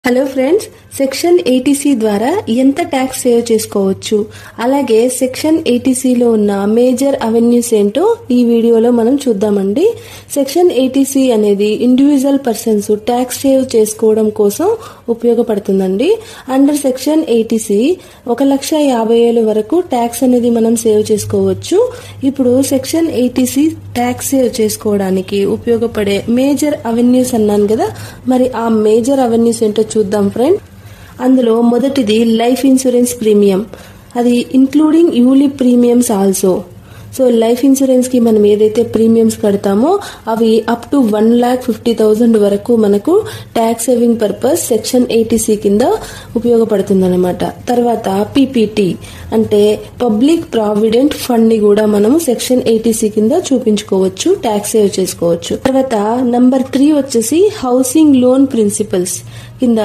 Hello friends, section 80C ద్వారా ఎంత tax save చేసుకోవచ్చు, అలాగే సెక్షన్ 80Cలో ఉన్న మేజర్ అవెన్యూస్ ఏంటో ఈ వీడియోలో మనం చూద్దామండి. సెక్షన్ 80C అనేది ఇండివిజువల్ పర్సన్స్ ట్యాక్స్ సేవ్ చేసుకోవడం కోసం ఉపయోగపడుతుందండి. అండర్ సెక్షన్ 80C 1,50,000 వరకు ట్యాక్స్ అనేది మనం సేవ్ చేసుకోవచ్చు. ఇప్పుడు సెక్షన్ 80C ట్యాక్స్ సేవ్ చేసుకోవడానికి ఉపయోగపడే మేజర్ అవెన్యూస్ అన్నాను కదా, మరి ఆ మేజర్ అవెన్యూస్ ఏంటో చూద్దాం ఫ్రెండ్. అందులో మొదటిది లైఫ్ ఇన్సూరెన్స్ ప్రీమియం, అది including ULIP premiums also. So life insurance కి మనం ఏదైతే ప్రీమియమ్స్ కడతామో అవి అప్ టు 1,50,000 వరకు మనకు tax saving purpose section 80C కింద ఉపయోగపడుతుందన్నమాట. తర్వాత పీపీటీ అంటే పబ్లిక్ ప్రావిడెంట్ ఫండ్ ని కూడా మనము సెక్షన్ 80C కింద చూపించుకోవచ్చు, ట్యాక్స్ సేవ్ చేసుకోవచ్చు. తర్వాత నంబర్ 3 వచ్చేసి హౌసింగ్ లోన్ ప్రిన్సిపల్స్ కింద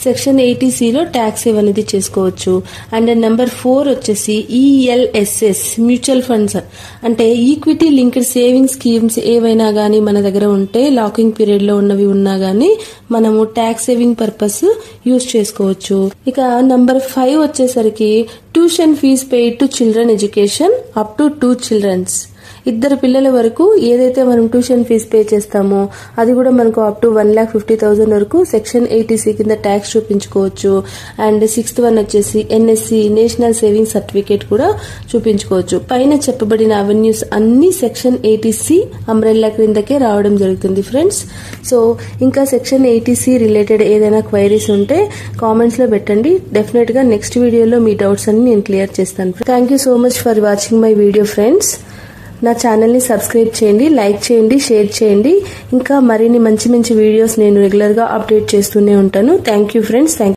సెక్షన్ 80Cలో ట్యాక్స్ సేవ్ అనేది చేసుకోవచ్చు. అండ్ నెంబర్ 4 వచ్చేసి ఈఎల్ఎస్ఎస్ మ్యూచువల్ ఫండ్స్ అంటే ఈక్విటీ లింక్డ్ సేవింగ్ స్కీమ్స్ ఏవైనా గానీ మన దగ్గర ఉంటే, లాకింగ్ పీరియడ్ లో ఉన్నవి ఉన్నా గానీ మనము ట్యాక్స్ సేవింగ్ పర్పస్ యూజ్ చేసుకోవచ్చు. ఇక నంబర్ 5 వచ్చేసరికి tuition fee paid to children education up to 2 childrens. 2 పిల్లల వరకు ఏదైతే మనం ట్యూషన్ ఫీజు పే చేస్తామో అది కూడా మనకు అప్ టు 1,50,000 వరకు సెక్షన్ 80C కింద ట్యాక్స్ చూపించుకోవచ్చు. అండ్ 6th వన్ వచ్చేసి ఎన్ఎస్సి నేషనల్ సేవింగ్ సర్టిఫికేట్ కూడా చూపించుకోవచ్చు. పైన చెప్పబడిన అవెన్యూస్ అన్ని సెక్షన్ 80C అంబ్రెల్లా క్రిందకే రావడం జరుగుతుంది ఫ్రెండ్స్. సో ఇంకా సెక్షన్ 80C రిలేటెడ్ ఏదైనా క్వైరీస్ ఉంటే కామెంట్స్ లో పెట్టండి. డెఫినెట్ గా నెక్స్ట్ వీడియోలో మీ డౌట్స్ అన్ని నేను క్లియర్ చేస్తాను. Thank you so much for watching my video friends. నా ఛానల్ని సబ్స్క్రైబ్ చేయండి, లైక్ చేయండి, షేర్ చేయండి. ఇంకా మరిన్ని మంచి మంచి వీడియోస్ నేను రెగ్యులర్గా అప్డేట్ చేస్తూనే ఉంటాను. Thank you friends.